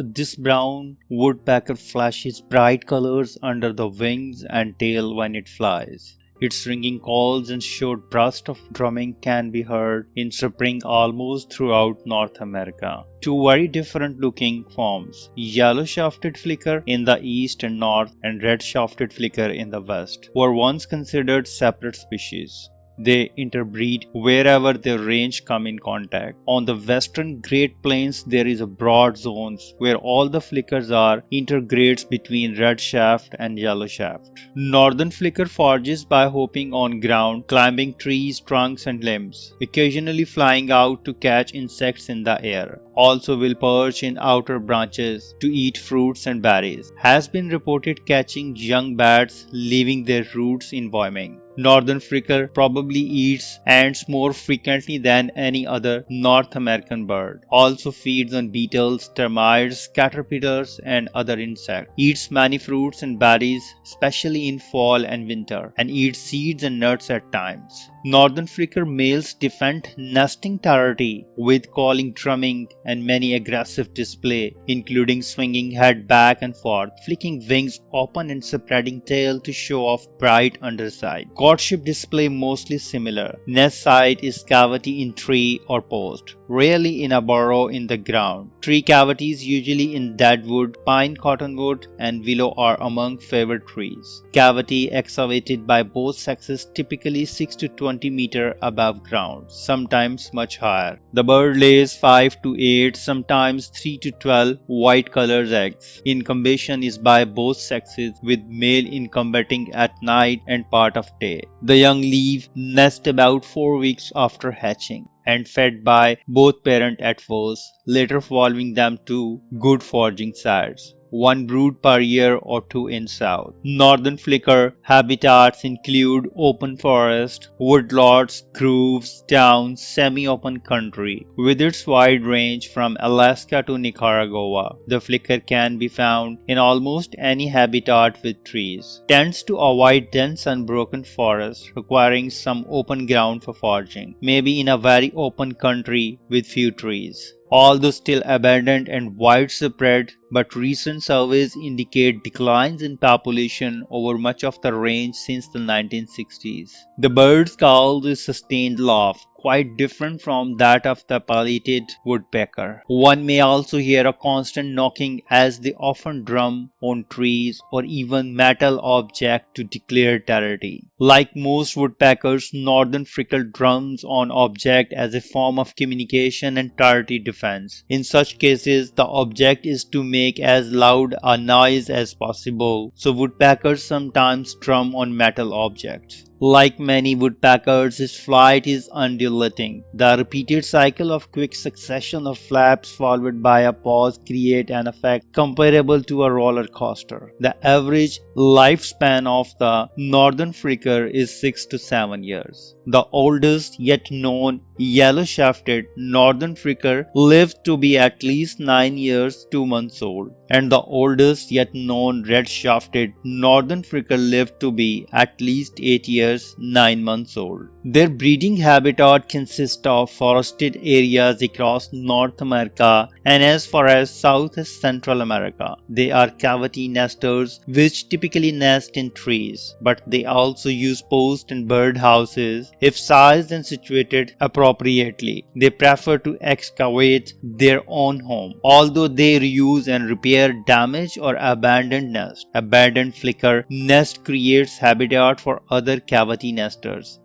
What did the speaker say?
This brown woodpecker flashes bright colors under the wings and tail when it flies. Its ringing calls and short bursts of drumming can be heard in spring almost throughout North America. Two very different looking forms, yellow-shafted flicker in the east and north and red-shafted flicker in the west, were once considered separate species. They interbreed wherever their range come in contact. On the western Great Plains, there is a broad zones where all the flickers are intergrades between red shaft and yellow shaft. Northern flicker forages by hopping on ground, climbing trees, trunks and limbs, occasionally flying out to catch insects in the air. Also will perch in outer branches to eat fruits and berries. Has been reported catching young bats leaving their roots in Wyoming. Northern flicker probably eats ants more frequently than any other North American bird. Also feeds on beetles, termites, caterpillars and other insects. Eats many fruits and berries, especially in fall and winter, and eats seeds and nuts at times. Northern flicker males defend nesting territory with calling, drumming and many aggressive display, including swinging head back and forth, flicking wings open and spreading tail to show off bright underside. Courtship display mostly similar. Nest site is cavity in tree or post, rarely in a burrow in the ground. Tree cavities usually in deadwood, pine, cottonwood and willow are among favorite trees. Cavity excavated by both sexes, typically 6 to 20 meter above ground, sometimes much higher. The bird lays 5 to 8, sometimes 3 to 12 white colored eggs. Incubation is by both sexes, with male incubating at night and part of day. The young leave nest about 4 weeks after hatching and fed by both parent at first, later following them to good foraging sites. One brood per year or two in south. Northern flicker habitats include open forest, woodlots, groves, towns, semi-open country. With its wide range from Alaska to Nicaragua, the flicker can be found in almost any habitat with trees. Tends to avoid dense unbroken forests, requiring some open ground for foraging, maybe in a very open country with few trees. Although still abundant and widespread, but recent surveys indicate declines in population over much of the range since the 1960s. The bird's call is sustained laugh, quite different from that of the pileated woodpecker. One may also hear a constant knocking as they often drum on trees or even metal objects to declare territory. Like most woodpeckers, northern flicker drums on object as a form of communication and territory defense. In such cases, the object is to make as loud a noise as possible, so woodpeckers sometimes drum on metal objects. Like many woodpeckers, its flight is undulating. The repeated cycle of quick succession of flaps followed by a pause create an effect comparable to a roller coaster. The average lifespan of the northern flicker is 6 to 7 years. The oldest yet known yellow-shafted northern flicker lived to be at least 9 years 2 months old, and the oldest yet known red-shafted northern flicker lived to be at least 8 years 9 months old. Their breeding habitat consists of forested areas across North America and as far as South as Central America. They are cavity nesters which typically nest in trees, but they also use post and bird houses if sized and situated appropriately. They prefer to excavate their own home, although they reuse and repair damaged or abandoned nests. Abandoned flicker nest creates habitat for other cavity nesters,